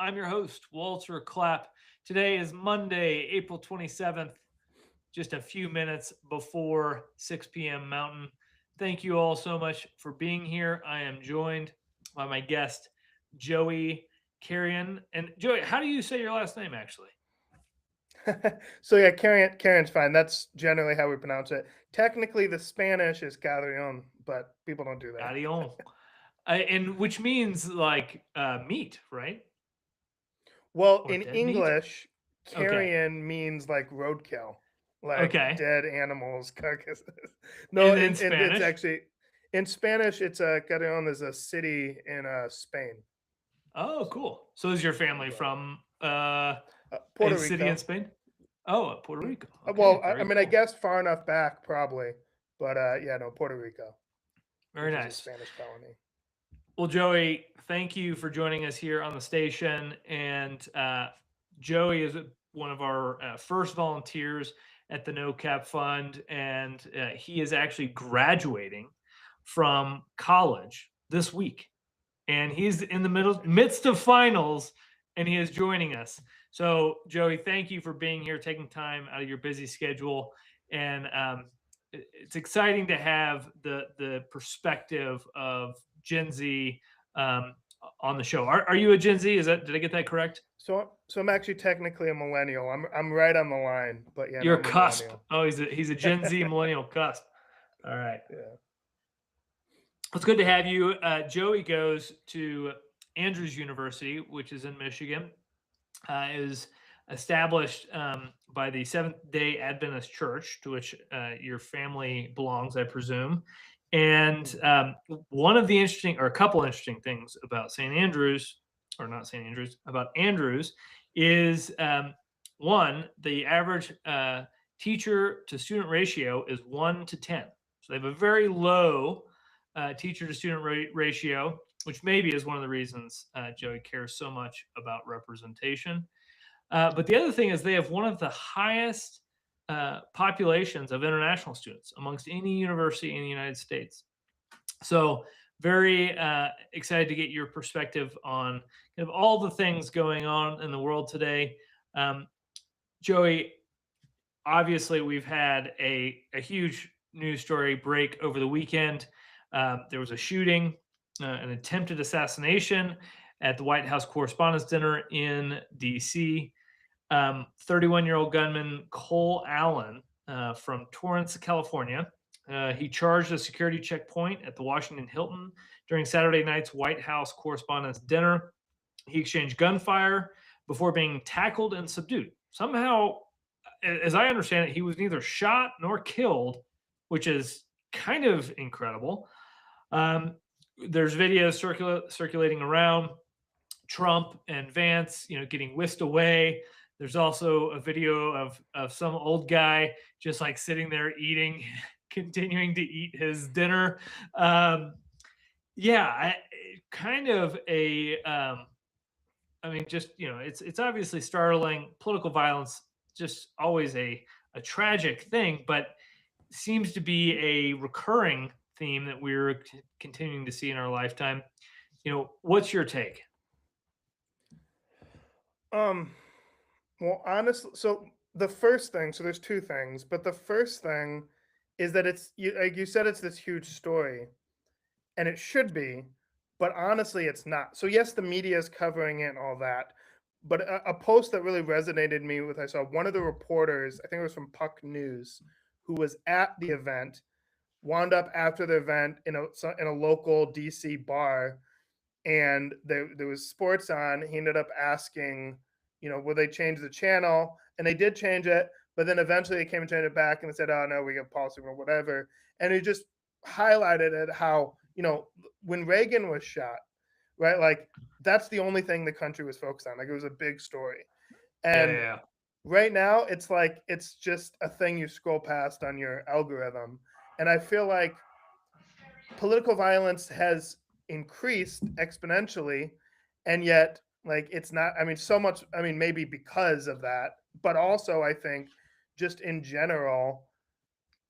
I'm your host, Walter Clapp. Today is Monday, April 27th, just a few minutes before 6 p.m. Mountain. Thank you all so much for being here. I am joined by my guest, Joey Carrion. And Joey, how do you say your last name actually? So yeah, Carrion's fine. That's generally how we pronounce it. Technically, the Spanish is Carrion, but people don't do that. Carrion. And which means like meat, right? Well, Or in dead meat? English, Okay. carrion means like roadkill, like Okay. dead animals, carcasses. No, And in and it's Spanish? actually in Spanish. It's a Carrion is a city in Spain. Oh, cool. So is your family Right. from a Puerto city in Rico. Spain? Oh, Puerto Mm. Rico. Well, Okay, I very mean, I cool. guess far enough back, probably, but yeah, no, Puerto Rico, Very which is a nice. Spanish colony. Well, Joey, thank you for joining us here on the station. And Joey is one of our first volunteers at the No Cap Fund, and he is actually graduating from college this week. And he's in the midst of finals, and he is joining us. So, Joey, thank you for being here, taking time out of your busy schedule, and it's exciting to have the perspective of Gen Z um, on the show. Are you a Gen Z? Is that, did I get that correct? So I'm actually technically a millennial. I'm right on the line, but yeah, no, You're a I'm a cusp. millennial. Oh, he's a Gen Z millennial cusp. All right. Yeah. It's good to have you. Joey goes to Andrews University, which is in Michigan. Is established by the Seventh Day Adventist Church, to which your family belongs, I presume. And Mhm. one of the interesting, or a couple interesting things about St. Andrews, or not St. Andrews, about Andrews, is one, the average teacher to student ratio is 1 to 10. So they have a very low teacher to student ratio, which maybe is one of the reasons Joey cares so much about representation. But the other thing is they have one of the highest populations of international students amongst any university in the United States. So very excited to get your perspective on kind of all the things going on in the world today. Um, Joey, obviously we've had a huge news story break over the weekend. There was a shooting, an attempted assassination at the White House Correspondents' Dinner in D.C. 31-year-old gunman Cole Allen from Torrance, California. He charged a security checkpoint at the Washington Hilton during Saturday night's White House Correspondents' Dinner. He exchanged gunfire before being tackled and subdued. Somehow, as I understand it, he was neither shot nor killed, which is kind of incredible. Um, there's videos circulating around Trump and Vance, getting whisked away. There's also a video of some old guy just like sitting there eating, continuing to eat his dinner. Um, yeah, kind of a. I mean, just it's obviously startling. Political violence, just always a tragic thing, but seems to be a recurring theme that we're continuing to see in our lifetime. What's your take? Um. Well, honestly, so the first thing, so there's two things, but the first thing is that it's like you said, it's this huge story, and it should be, but honestly, it's not. So yes, the media is covering it and all that, but a post that really resonated me with I saw one of the reporters, I think it was from Puck News, who was at the event, wound up after the event in a local DC bar, and there was sports on. He ended up asking, will they change the channel? And they did change it, but then eventually they came and changed it back and they said, oh no, we got policy or whatever. And he just highlighted it how, when Reagan was shot, right? Like that's the only thing the country was focused on. Like it was a big story. Yeah, And yeah, right now it's like it's just a thing you scroll past on your algorithm. And I feel like political violence has increased exponentially, and yet like it's not, I mean, so much, I mean, maybe because of that, but also I think just in general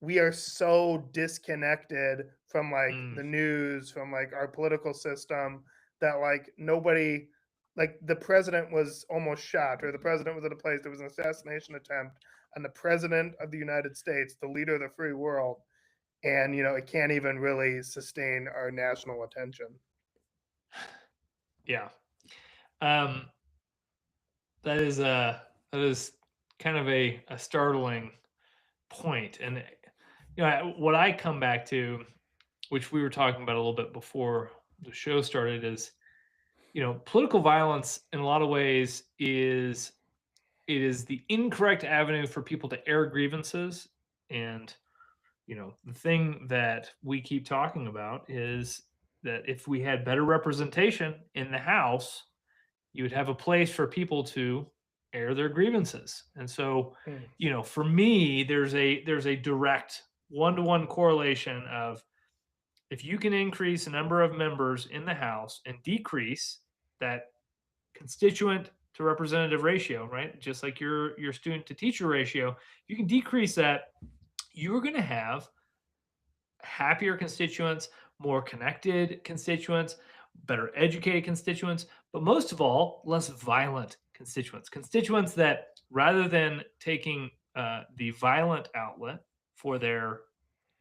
we are so disconnected from yeah. like the news, from like our political system, that like nobody, like the president was almost shot, or the president was at a place, there was an assassination attempt on the president of the United States, the leader of the free world, and it can't even really sustain our national attention. Yeah. Um, that is kind of a startling point. And what I come back to, which we were talking about a little bit before the show started, is political violence in a lot of ways is the incorrect avenue for people to air grievances. And the thing that we keep talking about is that if we had better representation in the House, you would have a place for people to air their grievances. And so, Mm. for me, there's a direct one-to-one correlation of, if you can increase the number of members in the House and decrease that constituent to representative ratio, right? Just like your student to teacher ratio, you can decrease that, you're going to have happier constituents, more connected constituents, better educated constituents, but most of all, less violent constituents. Constituents that, rather than taking the violent outlet for their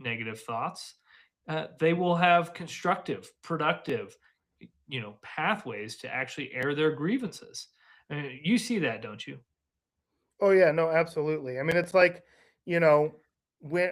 negative thoughts, they will have constructive, productive, pathways to actually air their grievances. You see that, don't you? Oh yeah, no, absolutely. I mean, it's you know, when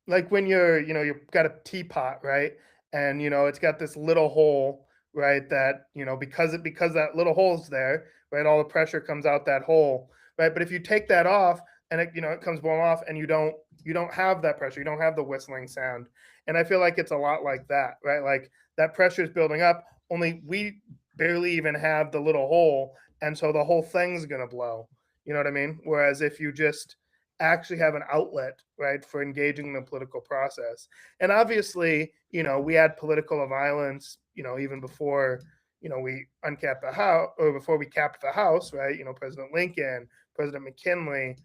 like when you've got a teapot, right? And it's got this little hole, right? That, because that little hole's there, right? All the pressure comes out that hole, right? But if you take that off and it comes blowing off, and you don't have that pressure, you don't have the whistling sound. And I feel like it's a lot like that, right? Like that pressure is building up, only we barely even have the little hole, and so the whole thing's gonna blow. You know what I mean? Whereas if you just actually have an outlet, right, for engaging in the political process. And obviously, we had political violence, even before, we uncapped the house, or before we capped the house, right? President Lincoln, President McKinley,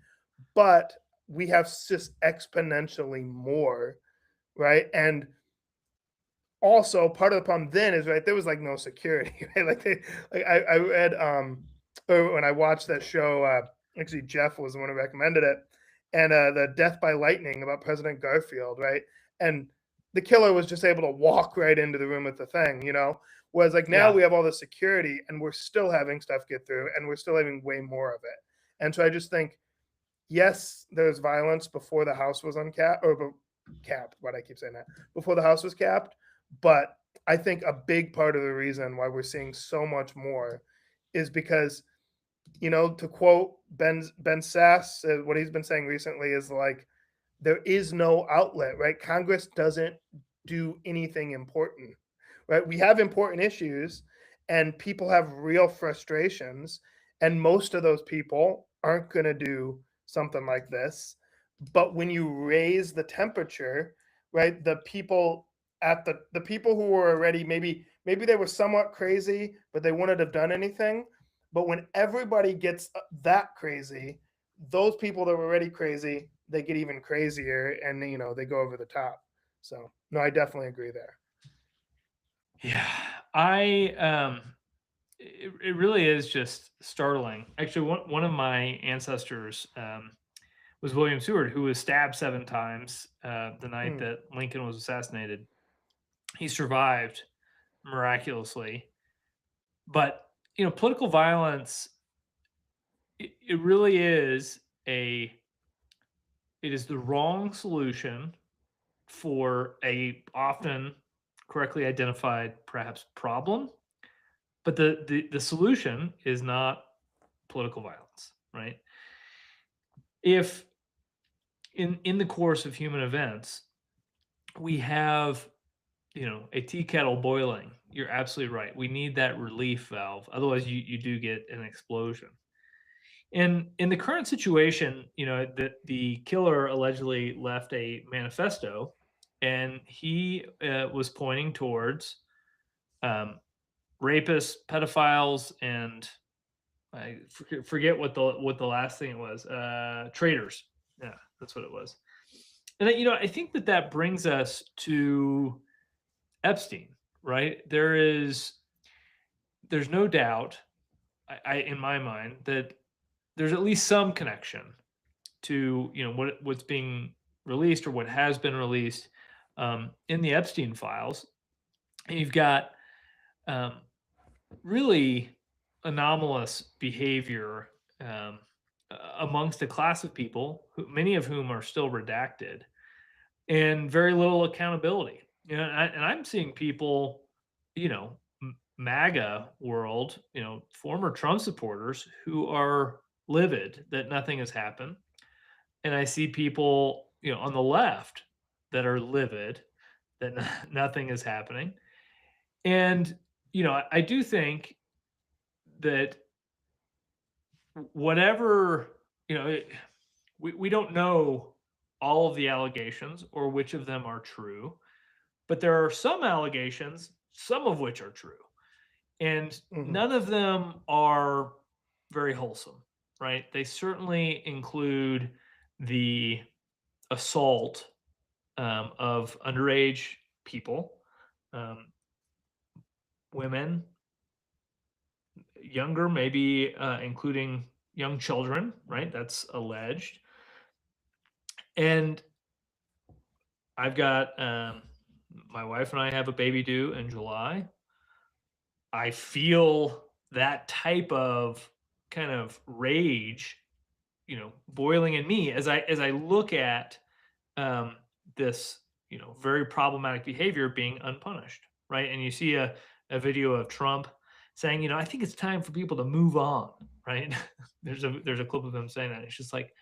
but we have just exponentially more, right? And also part of the problem then is, right, there was like no security, right? I read or when I watched that show, actually Jeff was the one who recommended it, and the Death by Lightning about President Garfield, right? And the killer was just able to walk right into the room with the thing. Whereas like now Yeah. we have all the security and we're still having stuff get through, and we're still having way more of it. And so I just think, yes, there's violence before the house was uncapped, or capped. What I keep saying that, before the house was capped, but I think a big part of the reason why we're seeing so much more is because, to quote Ben Sass, what he's been saying recently is like, there is no outlet, right? Congress doesn't do anything important, right? We have important issues, and people have real frustrations, and most of those people aren't going to do something like this. But when you raise the temperature, right, the people who were already, maybe they were somewhat crazy, but they wouldn't have done anything. But when everybody gets that crazy, those people that were already crazy, they get even crazier, and they go over the top. So no, I definitely agree there. Yeah. I it really is just startling. Actually, one of my ancestors was William Seward, who was stabbed 7 times the night Mm. that Lincoln was assassinated. He survived miraculously, but political violence, it really is a it is the wrong solution for a often correctly identified perhaps problem, but the solution is not political violence, right? If in the course of human events we have a tea kettle boiling, you're absolutely right, we need that relief valve, otherwise you do get an explosion. And in the current situation, the killer allegedly left a manifesto, and he was pointing towards um, rapists, pedophiles, and I forget what the last thing it was. Traitors. Yeah, that's what it was. And I think that brings us to Epstein, right? There's no doubt I in my mind, that there's at least some connection to what's being released or what has been released in the Epstein files. And you've got um, really anomalous behavior amongst a class of people, many of whom are still redacted, and very little accountability. And I'm seeing people, MAGA world, former Trump supporters who are livid that nothing has happened, and I see people, on the left that are livid that nothing is happening. And I do think that whatever, we don't know all of the allegations or which of them are true, but there are some allegations, some of which are true, and Mhm. none of them are very wholesome, right? They certainly include the assault of underage people, um, women, younger, maybe including young children, right? That's alleged. And I've got my wife and I have a baby due in July. I feel that type of kind of rage, boiling in me as I look at um, this, very problematic behavior being unpunished, right? And you see a video of Trump saying, I think it's time for people to move on, right? there's a clip of him saying that. It's just like,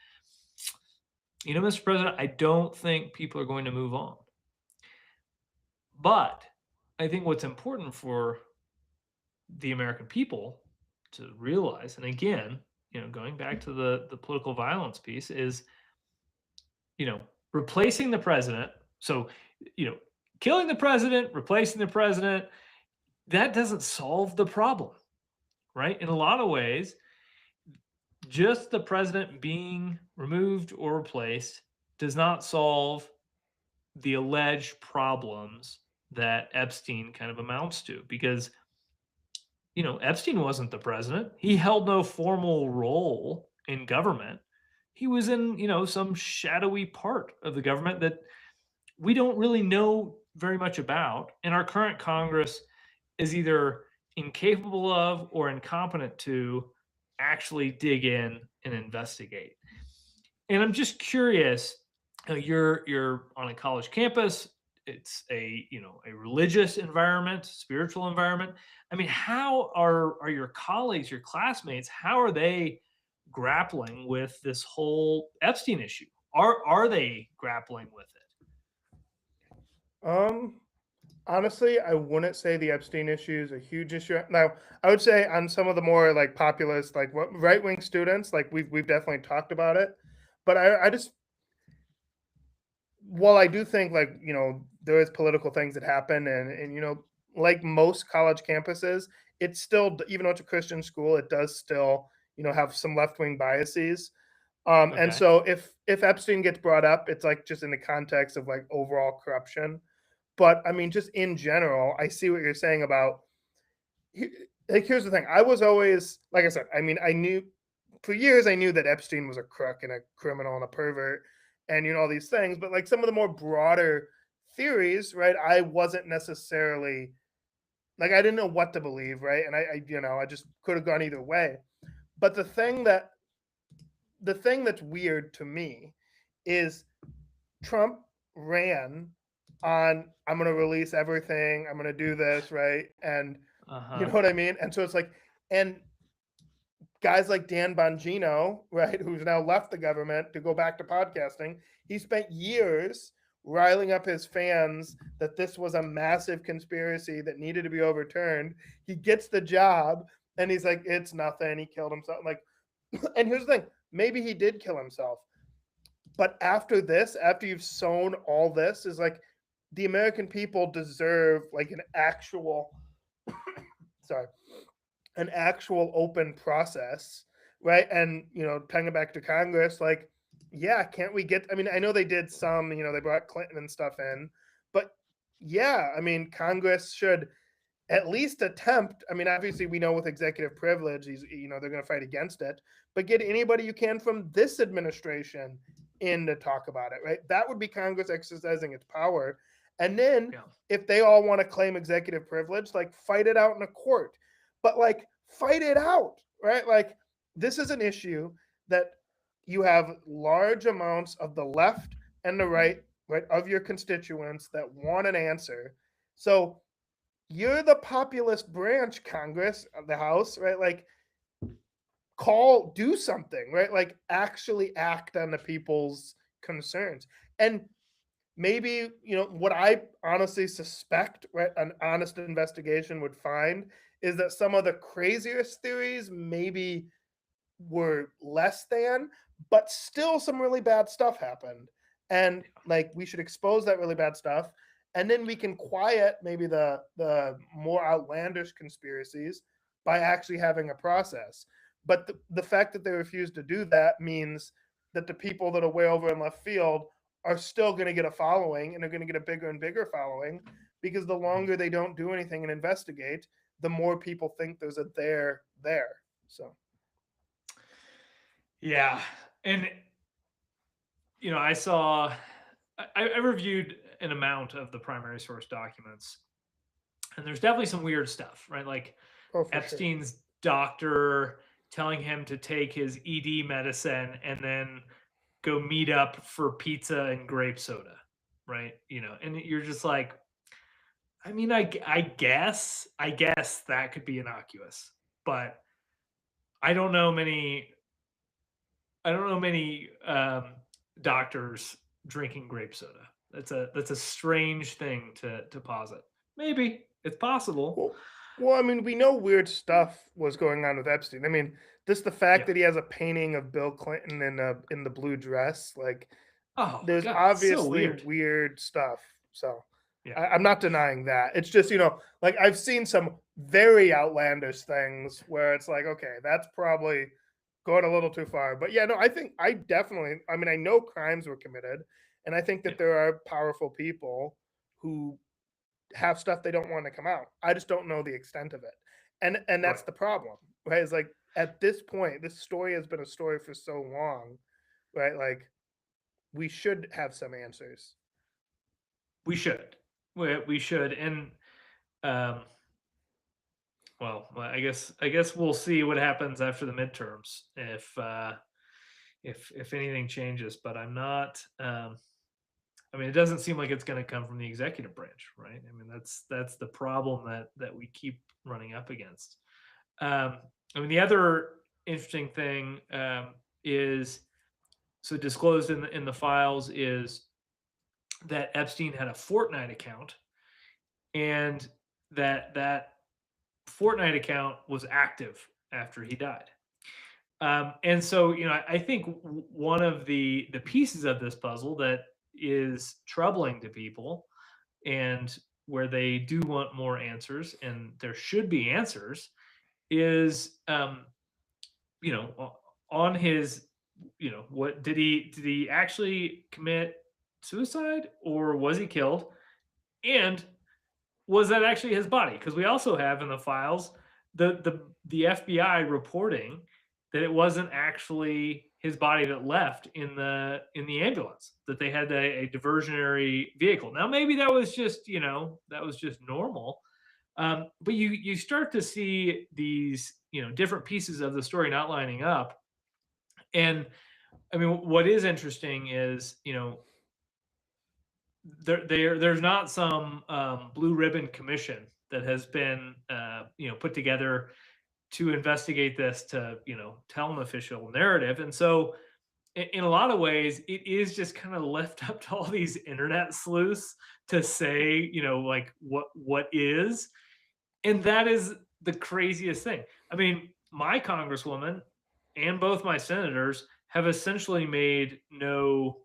Mr. President, I don't think people are going to move on. But I think what's important for the American people to realize, and again, going back to the political violence piece, is replacing the president. So, you know, killing the president, replacing the president, that doesn't solve the problem, right? In a lot of ways, just the president being removed or replaced does not solve the alleged problems that Epstein kind of amounts to, because Epstein wasn't the president. He held no formal role in government. He was in, some shadowy part of the government that we don't really know very much about. And our current Congress is either incapable of or incompetent to actually dig in and investigate. And I'm just curious, you're on a college campus. It's a religious environment, spiritual environment. I mean, how are your colleagues, your classmates, how are they grappling with this whole Epstein issue? Are they grappling with it? Um, Honestly, I wouldn't say the Epstein issue is a huge issue. Now, I would say on some of the more like populist, like what right wing students, like we've definitely talked about it. But I just, while I do think like there is political things that happen, and like most college campuses, it's still, even though it's a Christian school, it does still have some left wing biases. And Okay. so if Epstein gets brought up, it's like just in the context of like overall corruption. But I mean, just in general, I see what you're saying about. Like, here's the thing: I was always, like I said, I mean, I knew for years, I knew that Epstein was a crook and a criminal and a pervert, and all these things. But like some of the more broader theories, right? I wasn't necessarily like I didn't know what to believe, right? And I just could have gone either way. But the thing that's weird to me is Trump ran on, I'm going to release everything, I'm going to do this, right? And you Uh-huh. know what I mean? And so it's like, and guys like Dan Bongino, right, who's now left the government to go back to podcasting, he spent years riling up his fans that this was a massive conspiracy that needed to be overturned. He gets the job and he's like, it's nothing. He killed himself. Like, and here's the thing, maybe he did kill himself. But after this, after you've sown all this, is like the American people deserve like an actual, sorry, an actual open process, right? And paying it back to Congress, like, yeah, can't we get? I mean, I know they did some, they brought Clinton and stuff in, but yeah, I mean, Congress should. at least attempt. I mean, obviously, we know with executive privilege, they're going to fight against it, but get anybody you can from this administration in to talk about it, right? That would be Congress exercising its power. And then Yeah. if they all want to claim executive privilege, like fight it out in a court, but like fight it out, right? Like this is an issue that you have large amounts of the left and the right, of your constituents that want an answer. So you're the populist branch, Congress, the House, right? Like do something, right? Like actually act on the people's concerns. And maybe, what I honestly suspect, right, an honest investigation would find is that some of the craziest theories maybe were less than, but still some really bad stuff happened. And like we should expose that really bad stuff. And then we can quiet maybe the more outlandish conspiracies by actually having a process. But the fact that they refuse to do that means that the people that are way over in left field are still going to get a following, and they're going to get a bigger and bigger following, because the longer they don't do anything and investigate, the more people think there's a there. So Yeah. And, I reviewed an amount of the primary source documents, and there's definitely some weird stuff, right? Like oh, for sure. Epstein's doctor telling him to take his ED medicine and then go meet up for pizza and grape soda, right? And you're just like, I mean, I guess that could be innocuous, but I don't know many doctors drinking grape soda. That's a strange thing to posit. Maybe it's possible. Well, I mean, we know weird stuff was going on with Epstein. I mean, just the fact Yeah. that he has a painting of Bill Clinton in the blue dress, like Oh there's God, it's so obviously weird. weird stuff. So Yeah. I'm not denying that. It's just, like I've seen some very outlandish things where it's like, okay, that's probably going a little too far. But yeah, no, I mean, I know crimes were committed, and I think Yeah. that there are powerful people who have stuff they don't want to come out. I just don't know the extent of it. And that's Right. the problem, right? It's like at this point, this story has been a story for so long, right? Like we should have some answers. We should. We should. And um, I guess we'll see what happens after the midterms if anything changes. But I'm not. I mean, it doesn't seem like it's going to come from the executive branch, right? I mean, that's the problem that we keep running up against. Um, I mean, the other interesting thing is so disclosed in the files is that Epstein had a Fortnite account, and that Fortnite account was active after he died. And so, I think one of the pieces of this puzzle that is troubling to people, and where they do want more answers, and there should be answers, is on his, what did he actually commit suicide, or was he killed? And was that actually his body? Because we also have in the files the FBI reporting that it wasn't actually his body that left in the ambulance, that they had a diversionary vehicle. Now maybe that was just normal, but you start to see these different pieces of the story not lining up. And I mean, what is interesting is there's not some blue ribbon commission that has been put together to investigate this, to tell an official narrative. And so in a lot of ways it is just kind of left up to all these internet sleuths to say like what is. And that is the craziest thing. I mean, my congresswoman and both my senators have essentially made no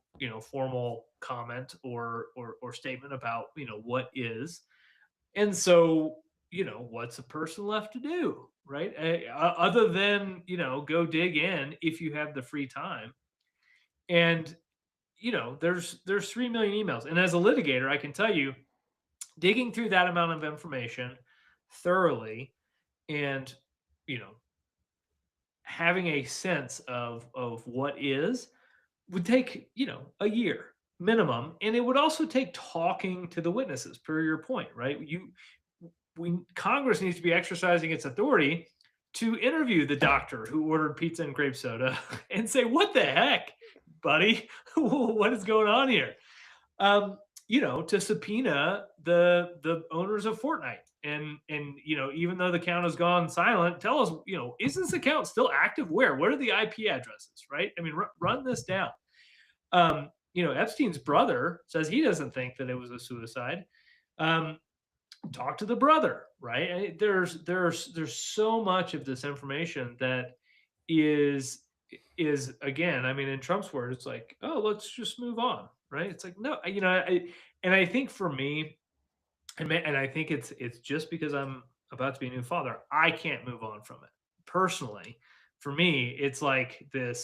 formal comment or statement about what is. And so what's a person left to do, right? Other than go dig in if you have the free time. And there's 3 million emails, and as a litigator I can tell you, digging through that amount of information, thoroughly, and having a sense of what is would take a year minimum, and it would also take talking to the witnesses, per your point, right? Congress needs to be exercising its authority to interview the doctor who ordered pizza and grape soda and say, what the heck, buddy? What is going on here? To subpoena the owners of Fortnite, and even though the account has gone silent, tell us, is this account still active? What are the IP addresses, right? I mean, run this down. Epstein's brother says he doesn't think that it was a suicide. Talk to the brother, right? There's so much of this information that is again, I mean, in Trump's words, it's like, oh, let's just move on, right? It's like, no, and I think for me, and I think it's just because I'm about to be a new father, I can't move on from it personally. For me, it's like the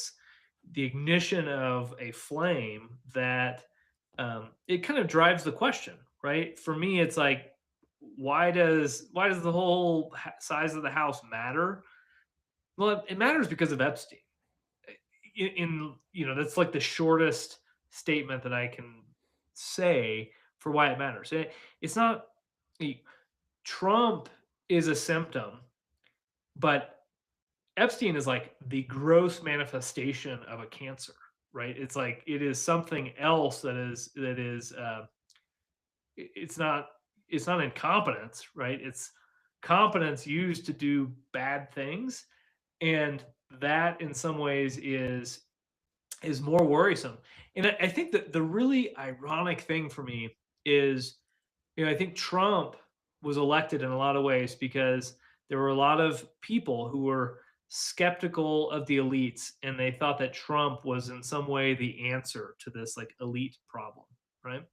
ignition of a flame that it kind of drives the question, right? For me, it's like, why does the whole size of the house matter? Well, it matters because of Epstein. That's like the shortest statement that I can say for why it matters. It's not Trump is a symptom, but Epstein is like the gross manifestation of a cancer, right? It's like it is something else it's not incompetence, right? It's competence used to do bad things, and that in some ways is more worrisome. And I think that the really ironic thing for me is, I think Trump was elected in a lot of ways because there were a lot of people who were skeptical of the elites, and they thought that Trump was in some way the answer to this like elite problem, right?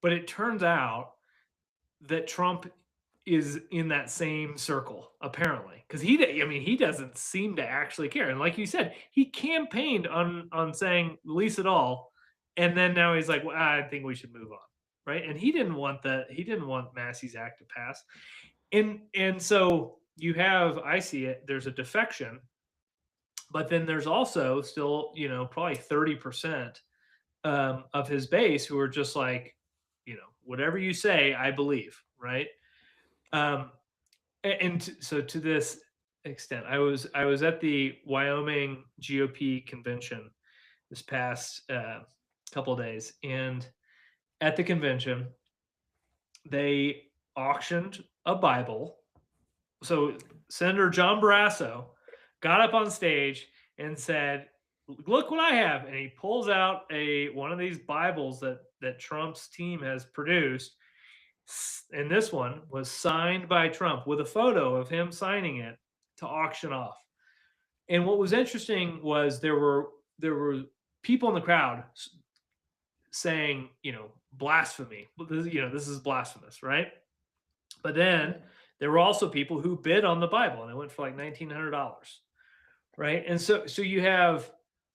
But it turns out that Trump is in that same circle, apparently, because he doesn't seem to actually care. And like you said, he campaigned on saying release it all, and then now he's like, well, I think we should move on, right? And he didn't want that. He didn't want Massey's Act to pass, and so you have, I see it. There's a defection, but then there's also still, probably 30% of his base who are just like, whatever you say, I believe, right? Um, so to this extent, I was at the Wyoming GOP convention this past couple of days, and at the convention, they auctioned a Bible. So Senator John Barrasso got up on stage and said, "Look what I have," and he pulls out one of these Bibles that Trump's team has produced, and this one was signed by Trump with a photo of him signing it to auction off. And what was interesting was there were people in the crowd saying, blasphemy. This is blasphemous, right? But then there were also people who bid on the Bible, and it went for like $1,900, right? And so you have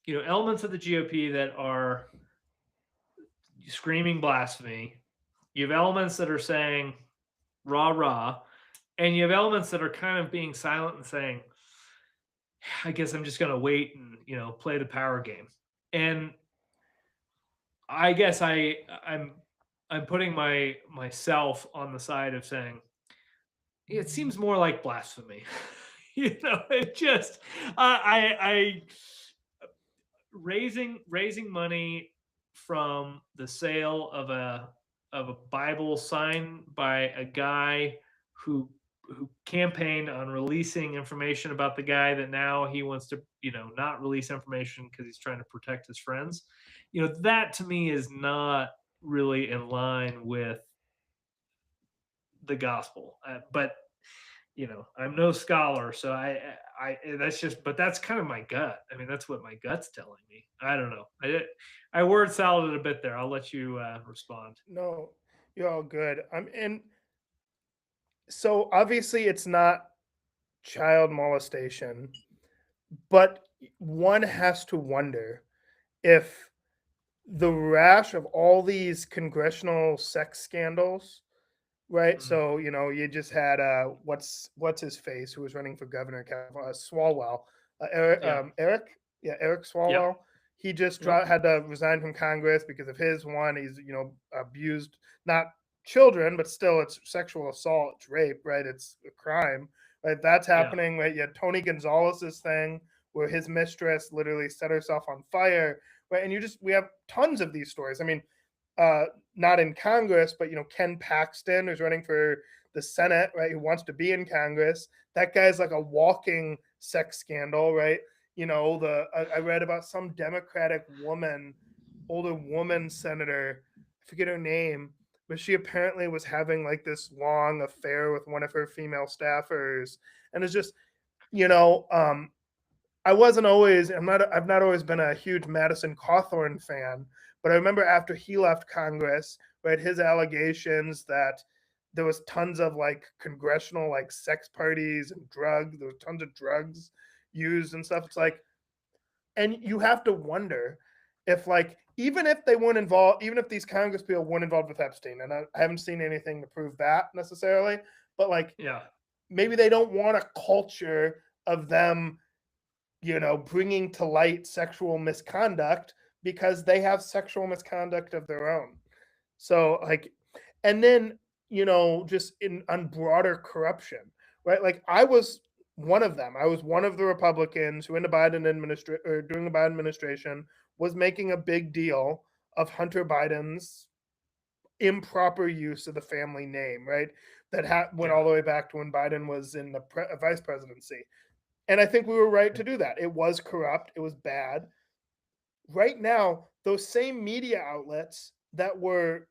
elements of the GOP that are screaming blasphemy. You have elements that are saying rah rah, and you have elements that are kind of being silent and saying, I guess I'm just going to wait and play the power game. And I guess I'm putting myself on the side of saying it seems more like blasphemy. It just I raising money from the sale of a Bible signed by a guy who campaigned on releasing information about the guy that now he wants to not release information because he's trying to protect his friends. That to me is not really in line with the gospel. But I'm no scholar, so but that's kind of my gut. I mean, that's what my gut's telling me. I don't know. I word salad a bit there. I'll let you respond. No, you're all good. And so obviously it's not child molestation, but one has to wonder if the rash of all these congressional sex scandals right? Mm, So you just had what's his face who was running for governor, Swalwell, yeah. Eric, yeah, Eric Yep. Swalwell. He just Yep. had to resign from Congress because of his one. He's abused not children, but still it's sexual assault, it's rape, right? It's a crime, right? That's Yeah. happening. Right? Yeah, Tony Gonzalez's thing where his mistress literally set herself on fire, right? And we have tons of these stories. I mean, uh, not in Congress, but Ken Paxton, who's running for the Senate, right? Who wants to be in Congress. That guy's like a walking sex scandal, right? I read about some Democratic woman, older woman senator, I forget her name, but she apparently was having like this long affair with one of her female staffers, and it's just you know um, I've not always been a huge Madison Cawthorn fan, but I remember after he left Congress, right, his allegations that there was tons of like congressional like sex parties and there was tons of drugs used and stuff. It's like, and you have to wonder if like even if they weren't involved, even if these Congress people weren't involved with Epstein, and I haven't seen anything to prove that necessarily, but like Yeah. maybe they don't want a culture of them bringing to light sexual misconduct because they have sexual misconduct of their own. So like, and then just in on broader corruption, right? Like I was one of them. I was one of the Republicans who, in the Biden administration or during the Biden administration, was making a big deal of Hunter Biden's improper use of the family name, right? That went Yeah. all the way back to when Biden was in the vice presidency. And I think we were right to do that. It was corrupt, it was bad. Right now, those same media outlets that were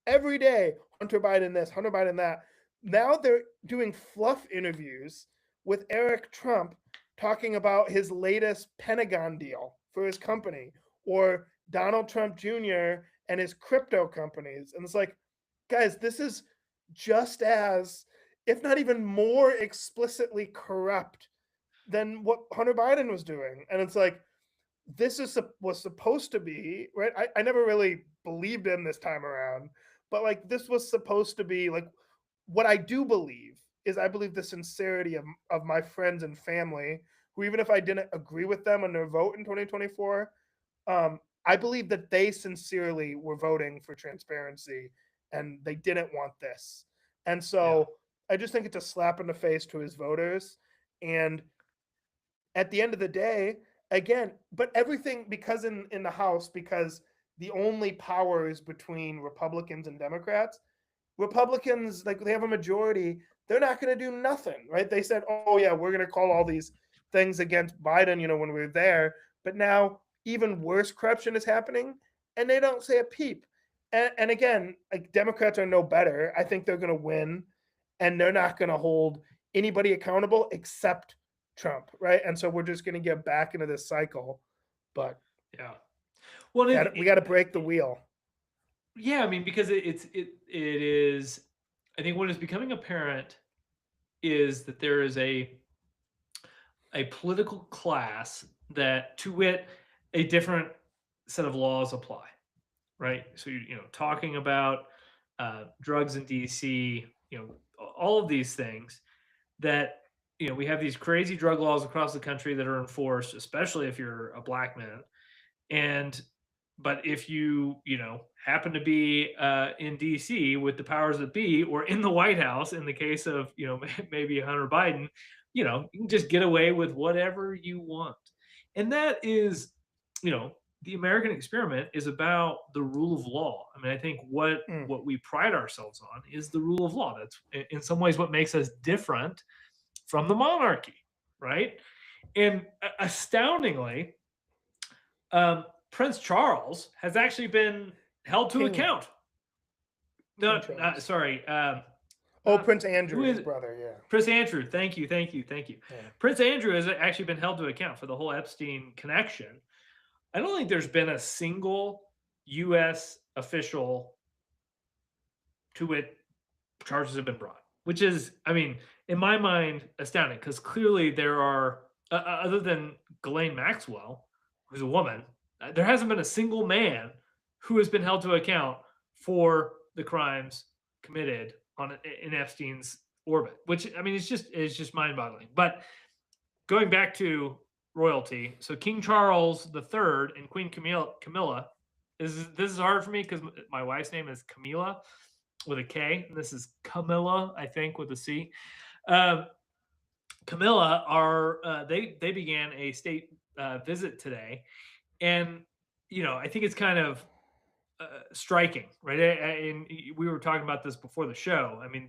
every day Hunter Biden this, Hunter Biden that, now they're doing fluff interviews with Eric Trump talking about his latest Pentagon deal for his company or Donald Trump Jr. and his crypto companies. And it's like, guys, this is just as, if not even more explicitly corrupt than what Hunter Biden was doing. And it's like, was supposed to be, right. I never really believed in this time around, but like this was supposed to be like what I do believe is I believe the sincerity of my friends and family who, even if I didn't agree with them on their vote in 2024, I believe that they sincerely were voting for transparency and they didn't want this. And Yeah. so I just think it's a slap in the face to his voters. And at the end of the day, again, but everything because in the House, because the only power is between Republicans and Democrats. Republicans, like they have a majority, they're not going to do nothing, right? They said, "Oh yeah, we're going to call all these things against Biden," when we were there, but now even worse corruption is happening, and they don't say a peep. And again, like Democrats are no better. I think they're going to win, and they're not going to hold anybody accountable except Trump, right? And so we're just going to get back into this cycle. But Yeah. Well, we got to break the wheel. yeah, I mean, because it is. I think what is becoming apparent is that there is a political class that, to wit, a different set of laws apply, right? So talking about drugs in DC, all of these things that we have these crazy drug laws across the country that are enforced, especially if you're a black man, and but if happen to be in DC with the powers that be, or in the White House, in the case of maybe Hunter Biden, you can just get away with whatever you want. And that is, the American experiment is about the rule of law. I mean, I think what Mm. what we pride ourselves on is the rule of law. That's in some ways what makes us different from the monarchy, right? And astoundingly, Prince Charles has actually been held to King account. King No, Charles. sorry, Oh, not Prince Andrew, who his is brother. Yeah. Prince Andrew. Thank you, thank you, thank you. Yeah. Prince Andrew has actually been held to account for the whole Epstein connection. I don't think there's been a single U.S. official to it charges have been brought, which is, I mean, in my mind, astounding because clearly there are, other than Ghislaine Maxwell, who's a woman, there hasn't been a single man who has been held to account for the crimes committed in Epstein's orbit, which I mean, it's just mind boggling. But going back to royalty, so King Charles III and Queen Camilla this is hard for me because my wife's name is Camila with a K, and this is Camilla, I think, with a C. Um, Camilla are they began a state visit today, and I think it's kind of striking, right? And we were talking about this before the show. I mean,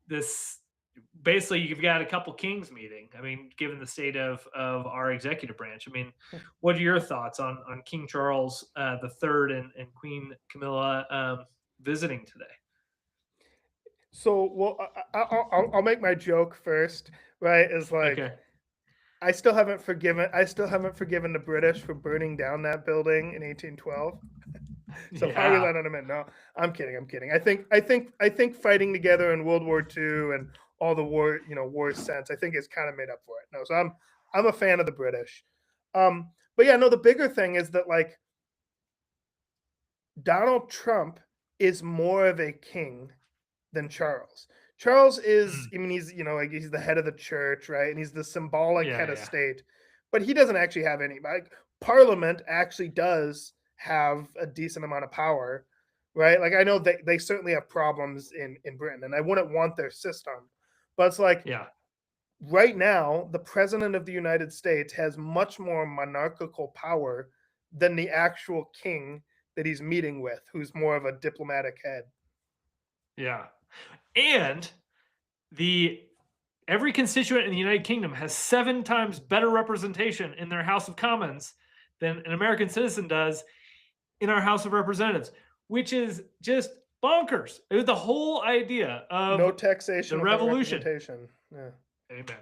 this basically you've got a couple kings meeting. I mean, given the state of our executive branch, I mean, what are your thoughts on King Charles the Third and Queen Camilla visiting today? So, well, I'll make my joke first, right? Is like Okay. I still haven't forgiven the British for burning down that building in 1812. So why are we Yeah. letting them in? No, I'm kidding. I'm kidding. I think fighting together in World War II and all the wars since, I think is kind of made up for it. No, so I'm a fan of the British. But yeah, no, the bigger thing is that like Donald Trump is more of a king than Charles. Charles is, Mm. I mean, he's like he's the head of the church, right? And he's the symbolic Yeah. head of Yeah. state, but he doesn't actually have any. Like Parliament actually does have a decent amount of power, right? Like I know they certainly have problems in Britain, and I wouldn't want their system, but it's like Yeah. right now the president of the United States has much more monarchical power than the actual king that he's meeting with, who's more of a diplomatic head. Yeah. And the every constituent in the United Kingdom has 7 times better representation in their House of Commons than an American citizen does in our House of Representatives, which is just bonkers. It was the whole idea No of taxation the without revolution. representation. Yeah. Amen.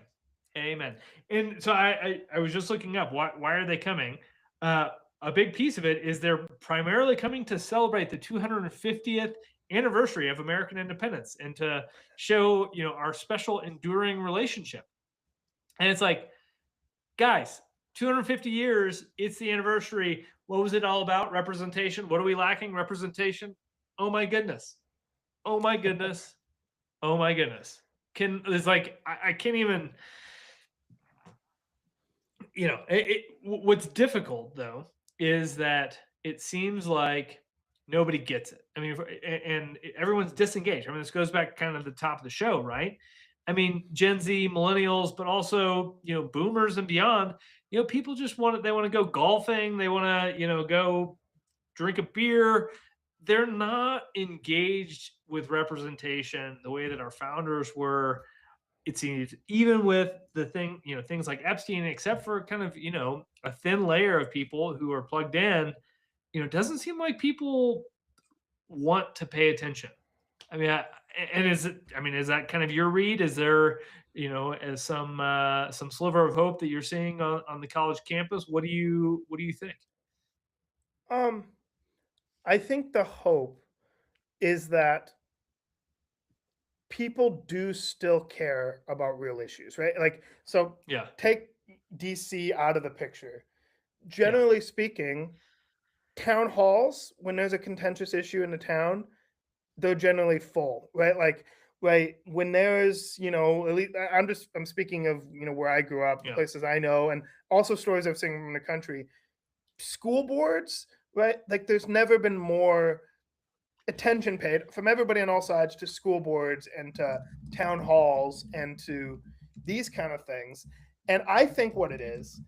Amen. And so I was just looking up why are they coming? Uh, a big piece of it is they're primarily coming to celebrate the 250th anniversary of American independence and to show our special enduring relationship. And it's like, guys, 250 years, it's the anniversary. What was it all about? Representation. What are we lacking? Representation. Oh my goodness. Oh my goodness. Oh my goodness. It's like I can't even what's difficult though is that it seems like nobody gets it. I mean, and everyone's disengaged. I mean, this goes back kind of the top of the show, right? I mean, Gen Z, millennials, but also boomers and beyond. People just they want to go golfing. They want to go drink a beer. They're not engaged with representation the way that our founders were. It seems even with things like Epstein, except for kind of a thin layer of people who are plugged in, it doesn't seem like people want to pay attention. I mean, and is it? I mean, is that kind of your read? Is there as some sliver of hope that you're seeing on the college campus? What do you think? Um, I think the hope is that people do still care about real issues, right? Like, so Yeah, take DC out of the picture. yeah, Generally speaking, town halls, when there's a contentious issue in the town, they're generally full, right? Like, right when there's, at least I'm speaking of, where I grew up, yeah, places I know, and also stories I've seen from the country. School boards, right? Like, there's never been more attention paid from everybody on all sides to school boards and to town halls and to these kind of things. And I think what it is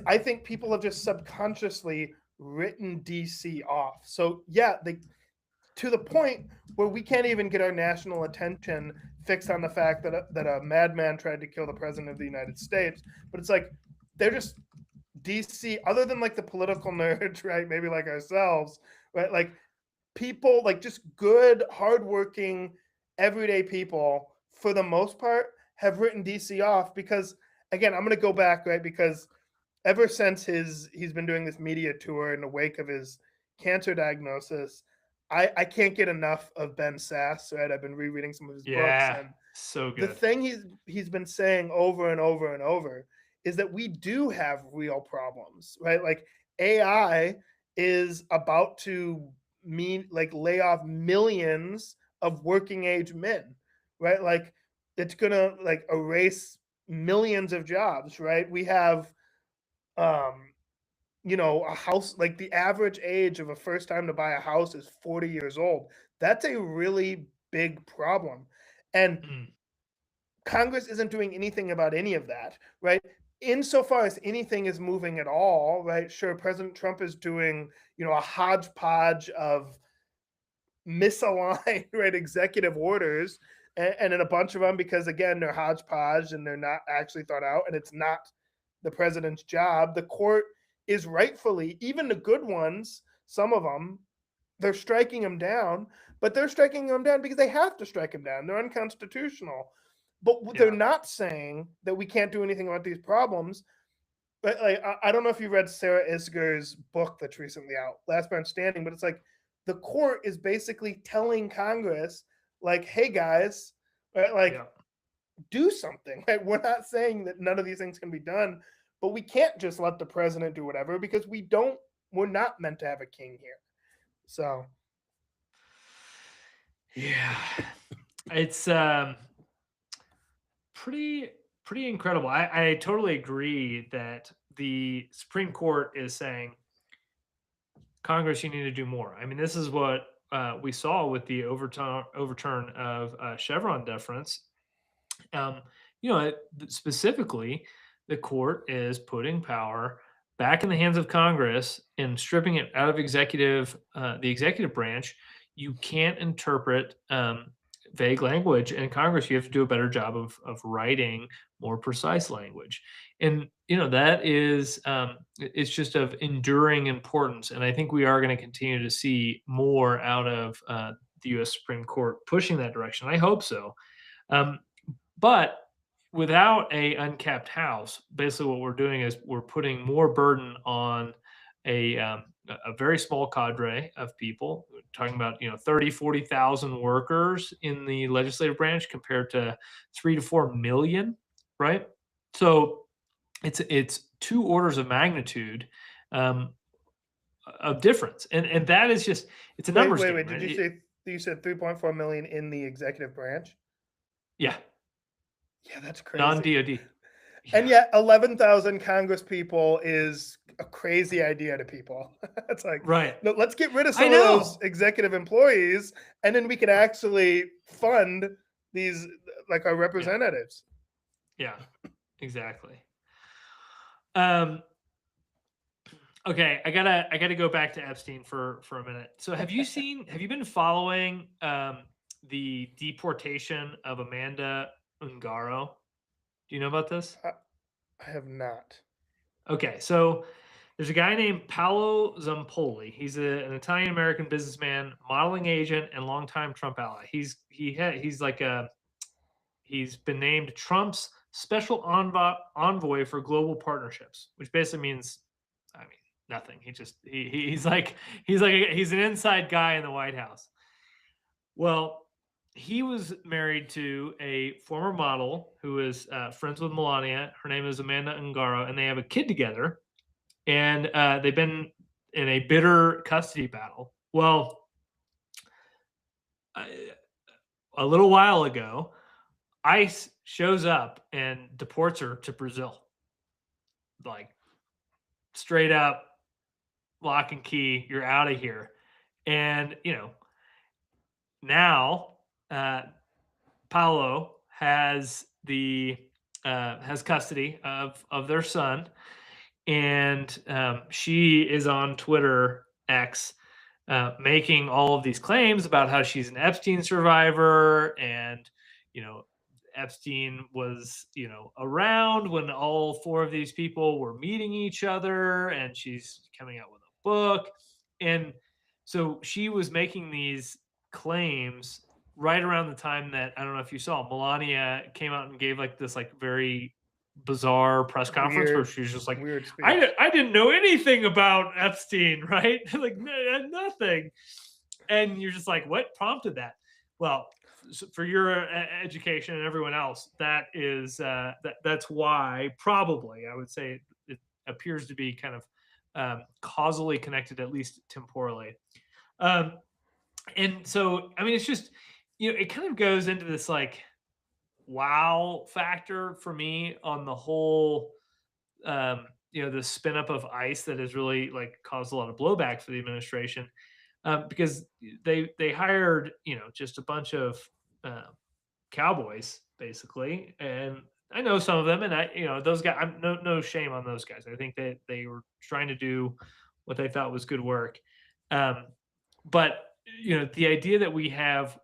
I think people have just subconsciously written DC off. So yeah, they to the point where we can't even get our national attention fixed on the fact that a madman tried to kill the president of the United States. But it's like they're just DC, other than like the political nerds, right? Maybe like ourselves, right? Like people, like just good, hardworking, everyday people, for the most part, have written DC off because, again, I'm going to go back, right? Because ever since he's been doing this media tour in the wake of his cancer diagnosis, I can't get enough of Ben Sass, right? I've been rereading some of his books, yeah. and So the good. thing he's been saying over and over and over is that we do have real problems, right? Like AI is about to mean like lay off millions of working age men, right? Like it's gonna like erase millions of jobs, right? We have um a house, like the average age of a first time to buy a house is 40 years old. That's a really big problem. And Mm, Congress isn't doing anything about any of that, right? Insofar as anything is moving at all, right? Sure, President Trump is doing, a hodgepodge of misaligned, right, executive orders, and then a bunch of them because again they're hodgepodge and they're not actually thought out, and it's not the president's job. The court is rightfully, even the good ones, some of them, they're striking them down, but they're striking them down because they have to strike them down. They're unconstitutional. But they're yeah. not saying that we can't do anything about these problems. But like, I don't know if you read Sarah Isger's book that's recently out, Last Man Standing, but it's like the court is basically telling Congress, like, hey guys, right, like Yeah. do something. Right? We're not saying that none of these things can be done, but we can't just let the president do whatever because we're not meant to have a king here. So Yeah. It's pretty pretty incredible. I totally agree that the Supreme Court is saying, Congress, you need to do more. I mean, this is what we saw with the overturn of Chevron deference. Um, specifically, the court is putting power back in the hands of Congress and stripping it out of the executive branch. You can't interpret vague language in Congress. You have to do a better job of writing more precise language, and that is it's just of enduring importance. And I think we are going to continue to see more out of the U.S. Supreme Court pushing that direction. I hope so. Um, but without a uncapped house, basically what we're doing is we're putting more burden on a very small cadre of people. We're talking about 30, 40,000 workers in the legislative branch compared to 3 to 4 million, right? So it's two orders of magnitude um, of difference, and that is just it's a wait, numbers wait, game, wait. Did right? you say you said 3.4 million in the executive branch? Yeah, Yeah, that's non crazy. DoD. And Yeah, yet 11,000 Congress people is a crazy idea to people. It's like, right. no, let's get rid of I some of those know. executive employees and then we can Right. actually fund these, like our Yeah. representatives. Yeah. Exactly. Um, okay, I gotta go back to Epstein for a minute. So have you been following the deportation of Amanda Ungaro? Do you know about this? I, I have not. Okay, so there's a guy named Paolo Zampoli. He's an Italian American businessman, modeling agent, and longtime Trump ally. He's like a He's been named Trump's special envoy for global partnerships, which basically means, I mean, nothing. He's an inside guy in the White House. Well, he was married to a former model who is friends with Melania. Her name is Amanda Ungaro, and they have a kid together. And they've been in a bitter custody battle. Well, a little while ago, ICE shows up and deports her to Brazil. Like straight up lock and key, you're out of here. And, now Paulo has custody of their son, and she is on Twitter X making all of these claims about how she's an Epstein survivor, and you know Epstein was around when all four of these people were meeting each other, and she's coming out with a book, and so she was making these claims right around the time that, I don't know if you saw, Melania came out and gave like this like very bizarre press conference where Weird, she was just like, weird I, speech. I didn't know anything about Epstein, right? Like nothing. And you're just like, what prompted that? Well, for your education and everyone else, that's why probably I would say it appears to be kind of causally connected, at least temporally. Um, and so, I mean, it's just it kind of goes into this like wow factor for me on the whole the spin up of ICE that has really like caused a lot of blowback for the administration, because they hired just a bunch of uh, cowboys basically, and I know some of them, and those guys. I'm no shame on those guys. I think that they were trying to do what they thought was good work, um, but the idea that we have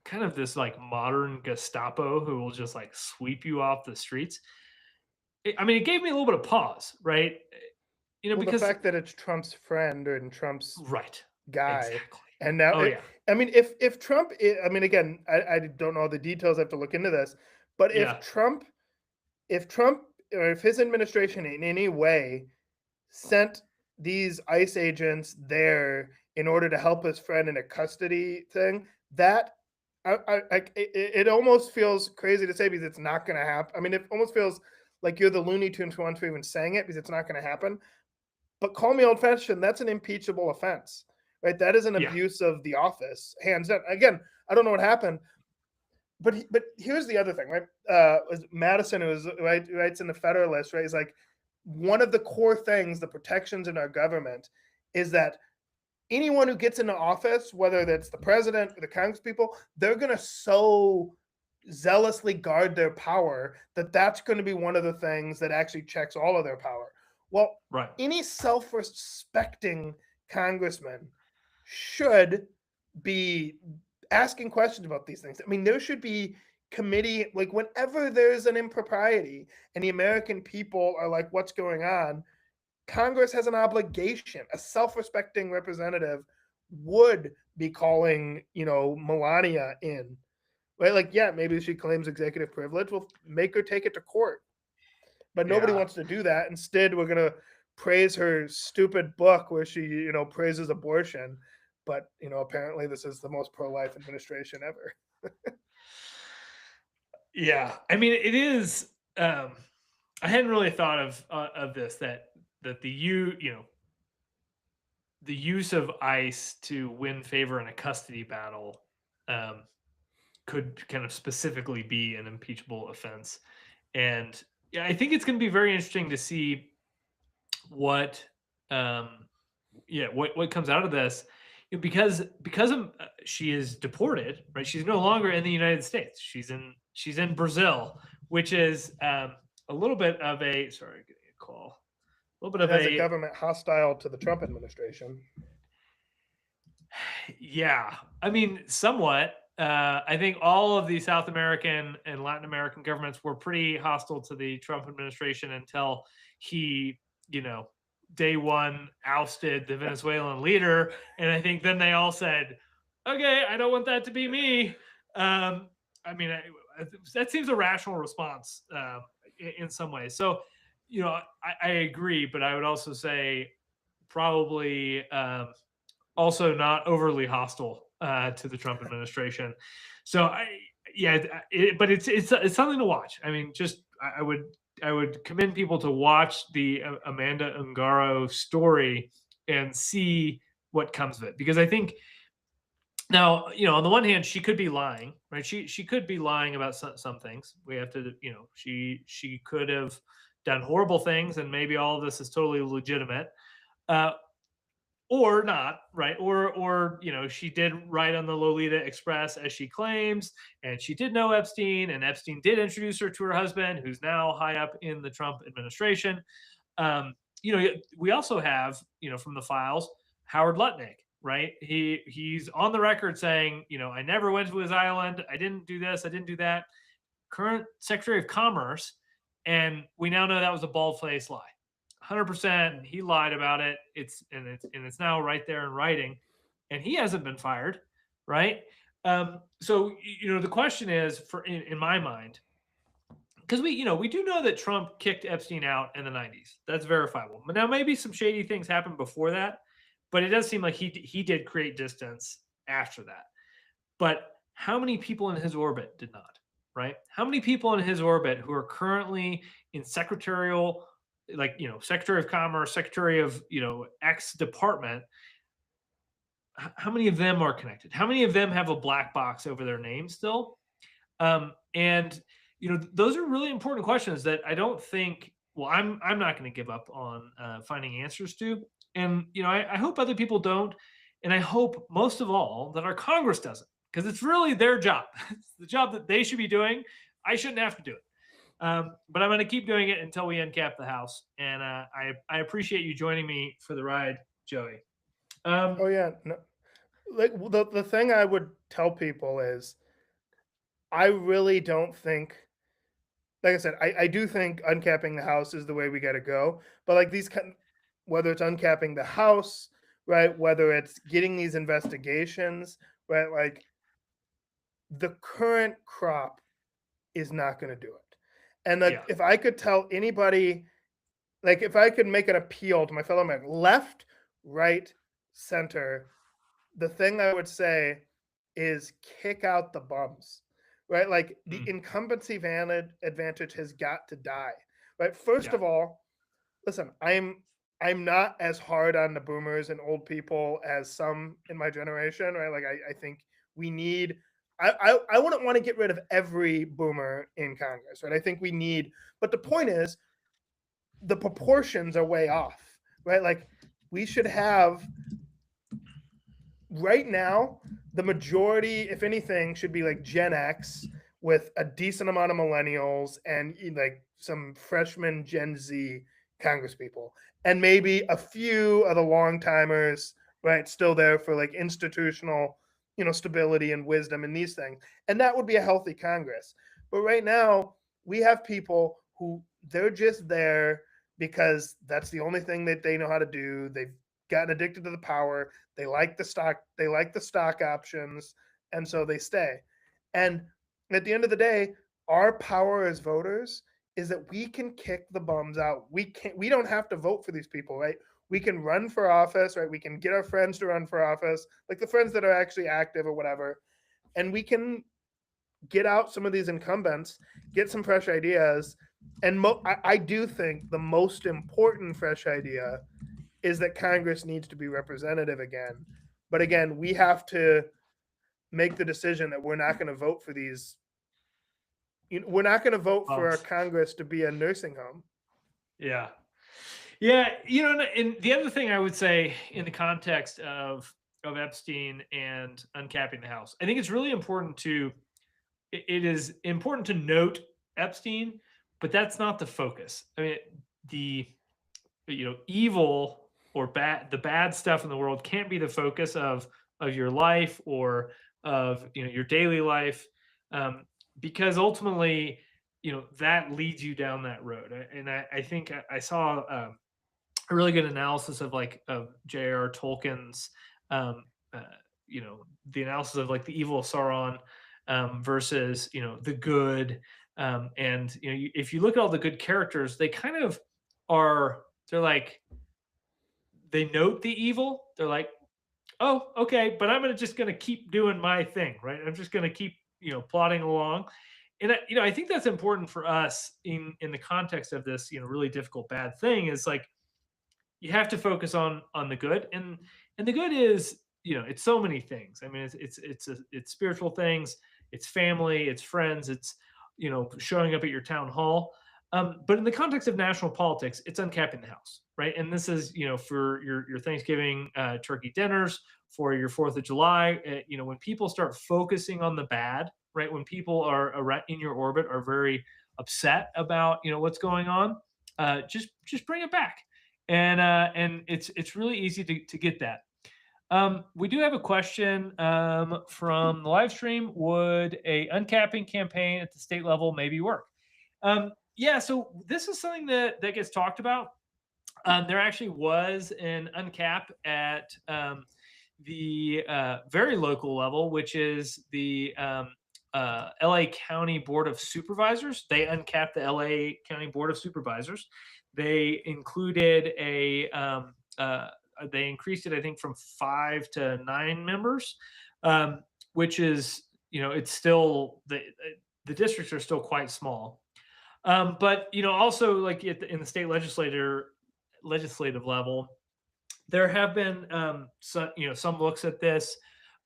kind of this like modern Gestapo who will just like sweep you off the streets. I mean, it gave me a little bit of pause, right? Well, the Because fact that it's Trump's friend and Trump's right, guy, exactly. and now Oh yeah, I mean, if Trump, I mean, again, I don't know the details. I have to look into this, but yeah, if Trump or if his administration in any way sent these ICE agents there in order to help his friend in a custody thing, that it almost feels crazy to say because it's not going to happen. I mean, it almost feels like you're the Looney Tunes one for even saying it because it's not going to happen. But call me old fashioned, that's an impeachable offense, right? That is an yeah, abuse of the office, hands down. Again, I don't know what happened, but here's the other thing, right? Madison, who was writes in the Federalist, right? He's like, one of the core things, the protections in our government, is that anyone who gets into office, whether that's the president or the Congress people, they're going to so zealously guard their power that that's going to be one of the things that actually checks all of their power. Well, right. any self-respecting congressman should be asking questions about these things. I mean, there should be committee, like whenever there's an impropriety and the American people are like, what's going on? Congress has an obligation. A self-respecting representative would be calling, Melania in. Right? Like, yeah, maybe she claims executive privilege. We'll make her take it to court. But nobody Yeah, wants to do that. Instead, we're gonna praise her stupid book where she, praises abortion. But apparently this is the most pro-life administration ever. yeah. I mean, it is. I hadn't really thought of this that the use of ICE to win favor in a custody battle um, could kind of specifically be an impeachable offense, and yeah, I think it's going to be very interesting to see what um, what comes out of this, because she is deported, right? She's no longer in the United States. She's in Brazil, which is a little bit of a sorry, getting a call. A little bit It of has a a government hostile to the Trump administration. yeah. I mean, somewhat. I think all of the South American and Latin American governments were pretty hostile to the Trump administration until he, you know, day one ousted the Venezuelan leader, and I think then they all said, "Okay, I don't want that to be me." I mean, that seems a rational response in some ways. So, I agree, but I would also say probably. Also not overly hostile to the Trump administration. So yeah, but it's something to watch. I mean, just I would commend people to watch the Amanda Ungaro story and see what comes of it, because I think now, on the one hand, she could be lying, right? She could be lying about some things. We have to, she could have done horrible things, and maybe all of this is totally legitimate. Uh, or not, right? Or she did write on the Lolita Express as she claims, and she did know Epstein, and Epstein did introduce her to her husband, who's now high up in the Trump administration. We also have, from the files, Howard Lutnick, right? He's on the record saying, I never went to his island, I didn't do this, I didn't do that. Current Secretary of Commerce, and we now know that was a bald-faced lie. 100%, he lied about it. It's now right there in writing, and he hasn't been fired, right? So the question is, in my mind, because we do know that Trump kicked Epstein out in the 90s. That's verifiable. But now maybe some shady things happened before that, but it does seem like he did create distance after that. But how many people in his orbit did not, right? How many people in his orbit who are currently in secretarial, like, Secretary of Commerce, Secretary of, X department, how many of them are connected? How many of them have a black box over their name still? And those are really important questions that I don't think. Well, I'm not going to give up on finding answers to, and I hope other people don't, and I hope most of all that our Congress doesn't, because it's really their job. It's the job that they should be doing. I shouldn't have to do it. But I'm going to keep doing it until we uncap the House. And I appreciate you joining me for the ride, Joey. Oh yeah, no, like the thing I would tell people is I really don't think, like I said, I do think uncapping the House is the way we got to go. But like whether it's uncapping the House, right, whether it's getting these investigations, right, like the current crop is not going to do it. And like Yeah. if I could tell anybody, like if I could make an appeal to my fellow man, left, right, center, the thing I would say is kick out the bums, right? Like the Mm, incumbency advantage has got to die, right? First yeah. of all, listen, I'm not as hard on the boomers and old people as some in my generation, right? Like I think we need. I wouldn't want to get rid of every boomer in Congress, right? I think we need, but the point is the proportions are way off, right? Like we should have right now, the majority, if anything, should be like Gen X with a decent amount of millennials and like some freshman Gen Z Congress people, and maybe a few of the long timers, right, still there for like institutional, stability and wisdom and these things. And that would be a healthy Congress. But right now, we have people who they're just there because that's the only thing that they know how to do. They've gotten addicted to the power. They like the stock. They like the stock options, and so they stay. And at the end of the day, our power as voters is that we can kick the bums out. We can't. We don't have to vote for these people, right? We can run for office, right? We can get our friends to run for office, like the friends that are actually active or whatever, and we can get out some of these incumbents, get some fresh ideas. And I do think the most important fresh idea is that Congress needs to be representative again. But again, we have to make the decision that we're not going to vote for these. We're not going to vote for our Bums. Congress to be a nursing home. Yeah. Yeah. And the other thing I would say in the context of Epstein and uncapping the House, I think it's really important to it is important to note Epstein, but that's not the focus. I mean, the evil or the bad stuff in the world can't be the focus of your life or of your daily life, um, because ultimately that leads you down that road. And I think I saw a really good analysis of like of J.R. Tolkien's um, uh, the analysis of like the evil of Sauron versus the good, and if you look at all the good characters, they kind of are they're like they note the evil. They're like, oh, okay, but I'm just gonna keep doing my thing, right? I'm just gonna keep plodding along. And I think that's important for us in the context of this really difficult bad thing. Is like you have to focus on the good, and the good is it's so many things. I mean, it's spiritual things, it's family, it's friends, it's showing up at your town hall. But in the context of national politics, it's uncapping the House, right? And this is for your Thanksgiving turkey dinners, for your Fourth of July. When people start focusing on the bad, right? When people are in your orbit are very upset about what's going on, just bring it back, and it's really easy to get that. We do have a question from the live stream. Would a uncapping campaign at the state level maybe work? Yeah, so this is something that gets talked about. There actually was an uncap at the very local level, which is the LA County Board of Supervisors. They uncapped the LA County Board of Supervisors. They included they increased it, I think, from 5 to 9 members, which is, it's still the districts are still quite small. But also like in the state legislative level, there have been some looks at this.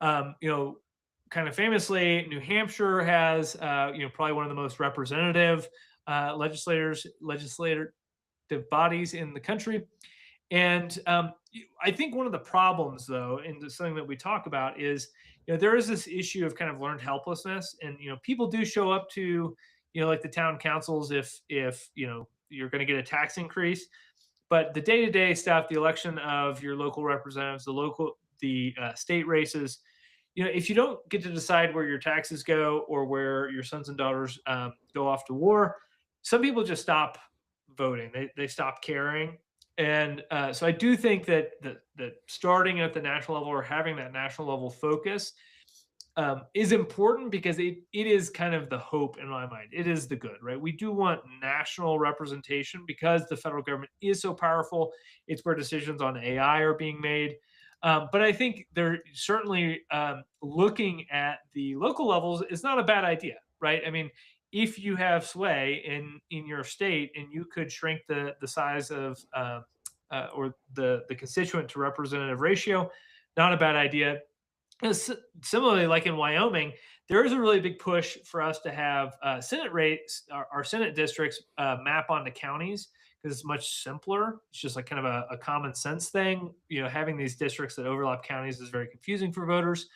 Kind of famously, New Hampshire has probably one of the most representative legislative bodies in the country. And I think one of the problems, though, and something that we talk about is, there is this issue of kind of learned helplessness, and people do show up to, like the town councils if you're going to get a tax increase, but the day to day stuff, the election of your local representatives, the state races, if you don't get to decide where your taxes go or where your sons and daughters go off to war, some people just stop voting. They stop caring. And so I do think that starting at the national level or having that national level focus is important, because it is kind of the hope in my mind. It is the good, right? We do want national representation because the federal government is so powerful. It's where decisions on AI are being made. But I think they're certainly looking at the local levels is not a bad idea, right? I mean, if you have sway in your state and you could shrink the size of or the constituent to representative ratio, not a bad idea. Similarly, like in Wyoming, there is a really big push for us to have Senate rates, our Senate districts map onto counties, because it's much simpler. It's just like kind of a common sense thing. Having these districts that overlap counties is very confusing for voters.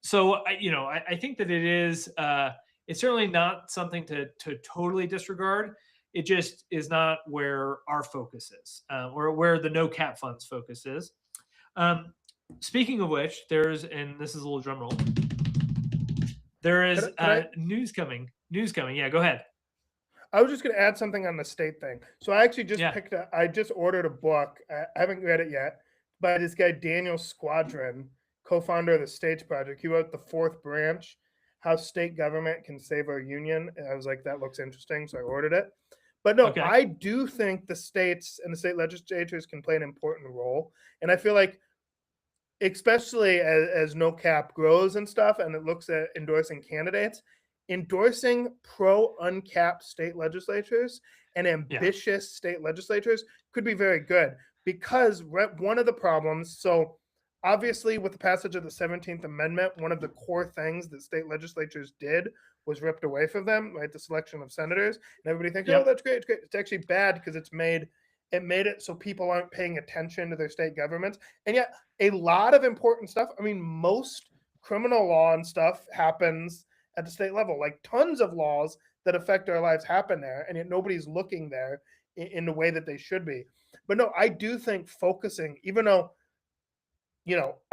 So I think that it's certainly not something to totally disregard. It just is not where our focus is, or where the no cap funds focus is. Um, Speaking of which, and this is a little drum roll. There is news coming. News coming. Yeah, go ahead. I was just going to add something on the state thing. So I actually just Yeah. I just ordered a book. I haven't read it yet, by this guy, Daniel Squadron, co-founder of the States Project. He wrote The Fourth Branch, How State Government Can Save Our Union. And I was like, that looks interesting. So I ordered it. But no, Okay. I do think the states and the state legislatures can play an important role. And I feel like, especially as no cap grows and stuff, and it looks at endorsing candidates, endorsing pro uncapped state legislatures and ambitious state legislatures could be very good, because one of the problems, so obviously with the passage of the 17th Amendment, one of the core things that state legislatures did was ripped away from them, right? The selection of senators. And everybody thinks, oh, that's great, it's great. It's actually bad, because it made it so people aren't paying attention to their state governments. And yet a lot of important stuff, I mean, most criminal law and stuff happens at the state level. Like tons of laws that affect our lives happen there, and yet nobody's looking there in the way that they should be. But no, I do think focusing, even though,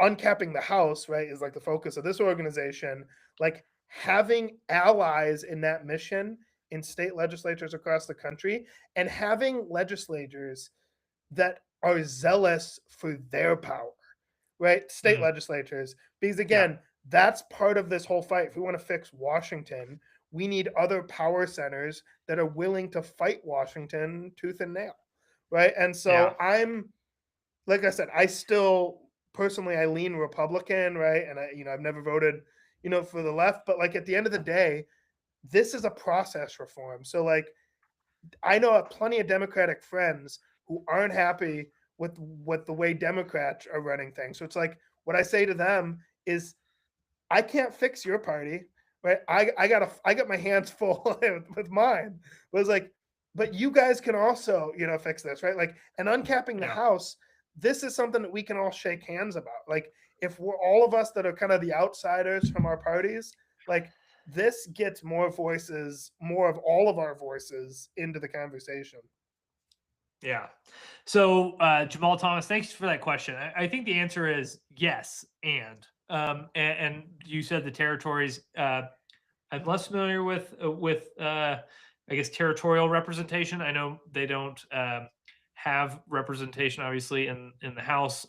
uncapping the House, right, is like the focus of this organization, like having allies in that mission in state legislatures across the country, and having legislators that are zealous for their power, right? State legislatures, because again, that's part of this whole fight. If we want to fix Washington, we need other power centers that are willing to fight Washington tooth and nail, right? And so I'm, like I said, I still personally, I lean Republican, right? And I've never voted, for the left, but like at the end of the day, this is a process reform. So like, I know plenty of Democratic friends who aren't happy with the way Democrats are running things. So it's like, what I say to them is, I can't fix your party, right? I got my hands full with mine. But it's like, but you guys can also, fix this, right? Like, and uncapping the House, this is something that we can all shake hands about. Like, if we're all of us that are kind of the outsiders from our parties, like, this gets more voices, more of all of our voices into the conversation. Yeah. So, Jamal Thomas, thanks for that question. I think the answer is yes. And you said the territories, I'm less familiar with, I guess, territorial representation. I know they don't have representation, obviously, in the House.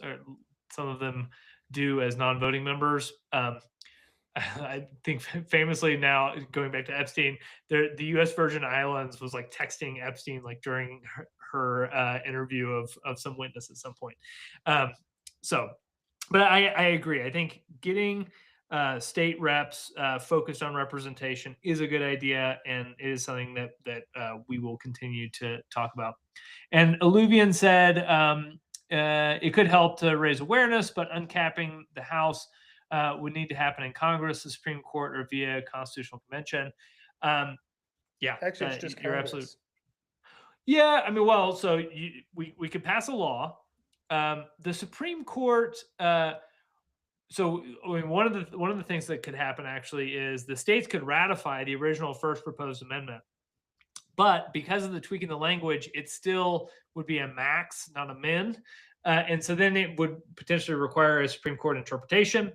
Some of them do as non-voting members. I think famously, now going back to Epstein, the U.S. Virgin Islands was like texting Epstein like during her interview of some witness at some point. But I agree. I think getting state reps focused on representation is a good idea, and it is something that we will continue to talk about. And Alluvian said, It could help to raise awareness, but uncapping the House would need to happen in Congress, the Supreme Court, or via constitutional convention. Yeah, Actually, it's just you're absolutely. Congress. Yeah, I mean, well, so we could pass a law. The Supreme Court. So I mean, one of the things that could happen actually is the states could ratify the original first proposed amendment, but because of the tweaking the language, it still would be a max, not a min. And so then it would potentially require a Supreme Court interpretation.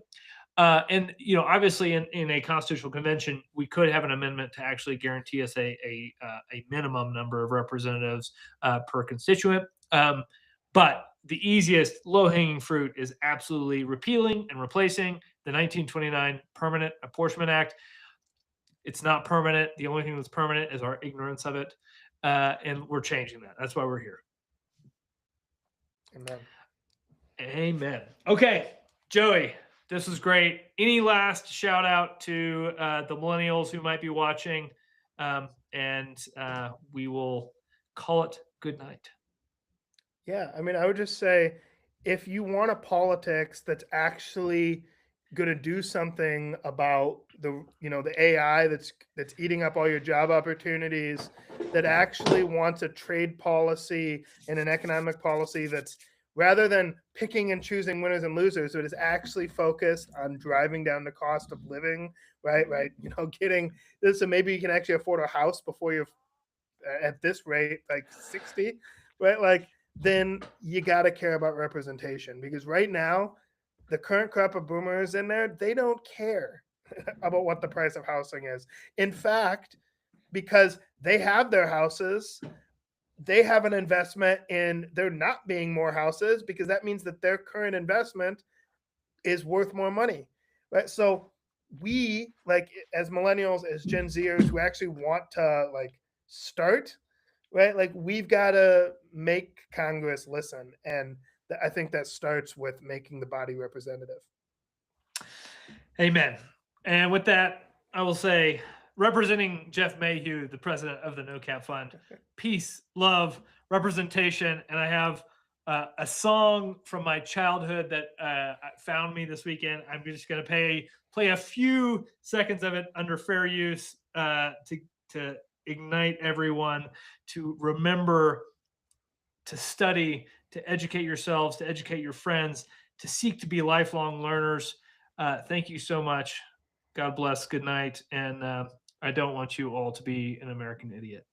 And obviously, in a constitutional convention, we could have an amendment to actually guarantee us a minimum number of representatives per constituent. But the easiest low hanging fruit is absolutely repealing and replacing the 1929 Permanent Apportionment Act. It's not permanent. The only thing that's permanent is our ignorance of it, and we're changing that. That's why we're here. Amen. Amen. Okay, Joey. This was great. Any last shout out to the millennials who might be watching? And we will call it good night. Yeah, I mean, I would just say if you want a politics that's actually going to do something about the AI that's eating up all your job opportunities, that actually wants a trade policy and an economic policy that's rather than picking and choosing winners and losers, it is actually focused on driving down the cost of living, right? Getting this, so maybe you can actually afford a house before you're at this rate, like 60, right? Like, then you got to care about representation, because right now, the current crop of boomers in there, they don't care about what the price of housing is. In fact, because they have their houses, they have an investment in there not being more houses, because that means that their current investment is worth more money, right? So we, like, as millennials, as Gen Zers who actually want to start, right? Like, we've got to make Congress listen. And I think that starts with making the body representative. Amen. And with that, I will say, representing Jeff Mayhew, the president of the No Cap Fund, peace, love, representation. And I have a song from my childhood that found me this weekend. I'm just going to play a few seconds of it under fair use to ignite everyone to remember to study, to educate yourselves, to educate your friends, to seek to be lifelong learners. Thank you so much. God bless. Good night. And I don't want you all to be an American idiot.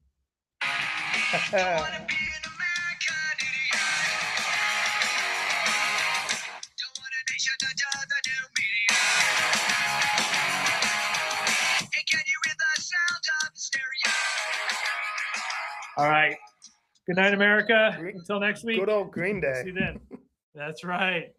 All right. Good night, America. Until next week. Good old Green Day. See you then. That's right.